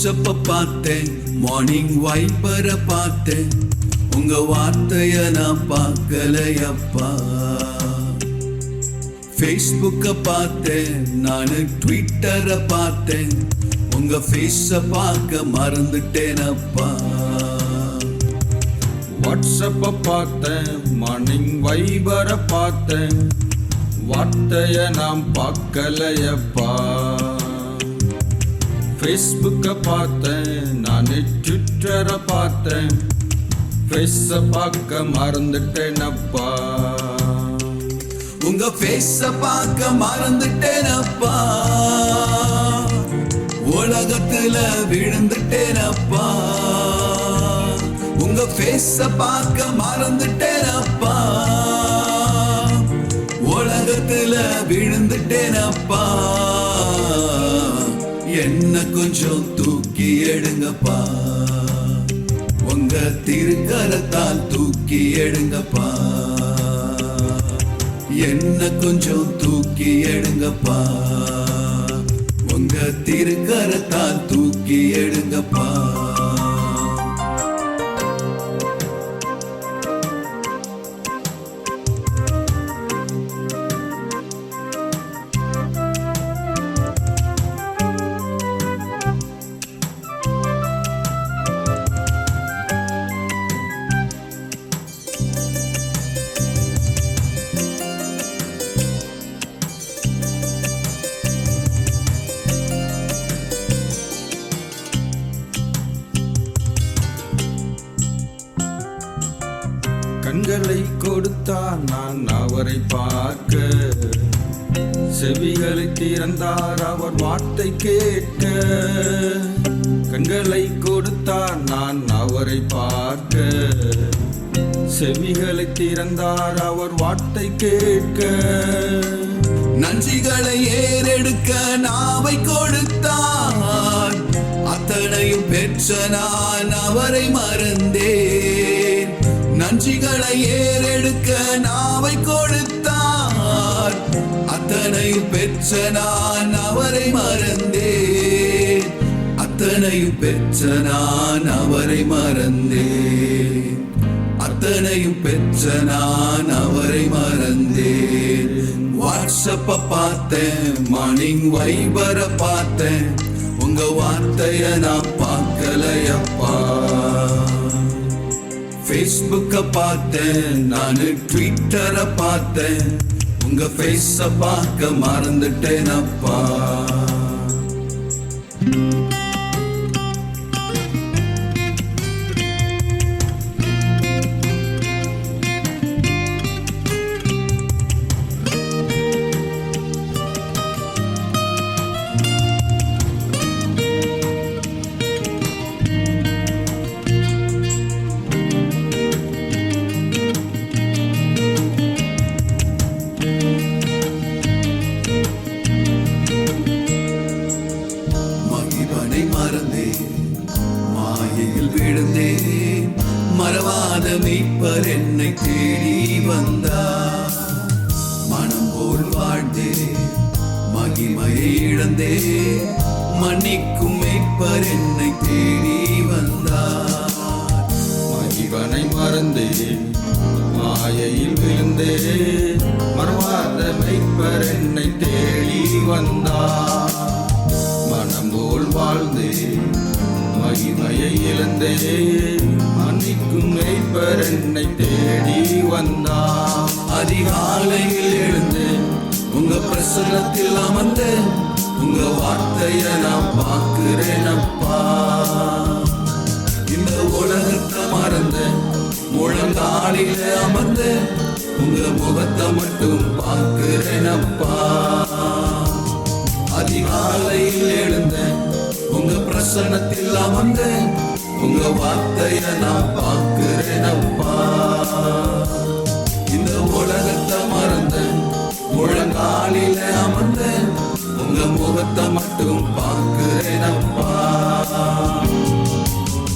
வாட்ஸ்அப்ப பார்த்தேன், மார்னிங் வைபரை பார்த்தேன், உங்க வார்த்தைய நான் பார்க்கலையப்பா. ஃபேஸ்புக்க பார்த்தேன், நானு ட்விட்டரை பார்த்தேன், உங்க ஃபேஸ பார்க்க மறந்துட்டேனப்பா. வாட்ஸ்அப்ப பார்த்தேன், மார்னிங் வைபரை பார்த்தேன், வார்த்தைய நாம் பார்க்கலையப்பா. ஃபேஸ்புக்க பார்த்தேன், நான் ட்விட்டரை பார்த்தேன், ஃபேஸ பார்க்க மறந்துட்டேனப்பா. உங்க ஃபேஸ பார்க்க மறந்துட்டேனப்பா, உலகத்துல விழுந்துட்டேனப்பா. உங்க ஃபேஸ பார்க்க மறந்துட்டேனப்பா, உலகத்துல விழுந்துட்டேனப்பா. என்ன கொஞ்சம் தூக்கி எடுங்கப்பா, உங்க திருக்கரத்தால் தூக்கி எடுங்கப்பா. என்ன கொஞ்சம் தூக்கி எடுங்கப்பா, உங்க திருக்கரத்தால் தூக்கி எடுங்கப்பா. கண்களை கொடுத்தார் நான் அவரை பார்க்க, செவிகளை திறந்தார் அவர் வார்த்தை கேட்க. கண்களை கொடுத்தார் நான் அவரை பார்க்க, செவிகளை திறந்தார் அவர் வார்த்தை கேட்க. நன்றிகளை ஏறெடுக்க நாவை கொடுத்தார், அத்தனையும் பெற்ற நான் அவரை மறந்தேன். நன்றிகளை ஏறெடுக்க நாவை கொடுத்தார், அத்தனையும் பெற்ற நான் அவரை மறந்தேன். அத்தனையும் பெற்ற நான் அவரை மறந்தேன். அத்தனையும் பெற்ற நான் அவரை மறந்தேன். வாட்ஸ்அப்ப பார்த்தேன், மார்னிங் வைபரை பார்த்தேன், உங்க வார்த்தைய நான் பார்க்கலையப்பா. ஃபேஸ்புக்க பார்த்தேன், நானு ட்விட்டரை பார்த்தேன், உங்க ஃபேஸ பார்க்க மறந்துட்டேனப்பா. மாயையில் விழுந்தேன், மறவாத மீட்பர் என்னை தேடி வந்தார். மனம் போல் வாழ்ந்தேன், மகிமையை இழந்தேன், மன்னிக்கும் மீட்பர் என்னை தேடி வந்தார். மகிவனை மறந்தேன், மாயையில் விழுந்தேன், மறவாத மீட்பர் என்னை தேடி வந்தார். மனம் போல் வாழ்ந்தேன், மகிமையை இழந்தேன், மன்னிக்கும் மீட்பர் என்னை தேடி வந்தார். அதிகாலையில் எழுந்தேன், உங்க பிரசன்னத்தில் அமர்ந்தேன், உங்க வார்த்தைய நான் பார்க்கிறேனப்பா. இந்த உலகத்தை மறந்தேன், முழங்காலில அமர்ந்தேன், உங்க முகத்தை மட்டும் பார்க்கிறேனப்பா. அதிகாலையில் எழுந்தேன், உங்க பிரசன்னத்தில் அமர்ந்தேன், உங்க வார்த்தைய நான் பார்க்கிறேனப்பா. இந்த உலகத்தை மறந்தேன், முழங்காலில அமர்ந்தேன், உங்க முகத்தை மட்டும் பார்க்கிறேனப்பா.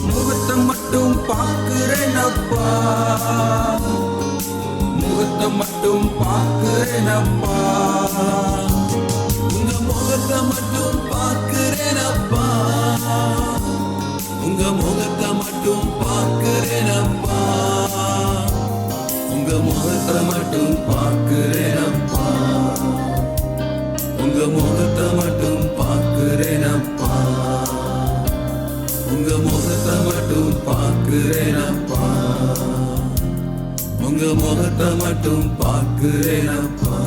முகத்தை மட்டும் பார்க்கிறேனப்பா, முகத்தை மட்டும் பார்க்கிறேனப்பா. உங்க முகத்தை மட்டும் பார்க்கிறேனப்பா. முகத்தை மட்டும் பார்க்கிறேனப்பா உங்க முகத்தை மட்டும் பார்க்கிறேனப்பா உங்க முகத்தை மட்டும் பார்க்கிறேனப்பா உங்க முகத்தை மட்டும் பார்க்கிறேனப்பா உங்க முகத்தை மட்டும் பார்க்கிறேனப்பா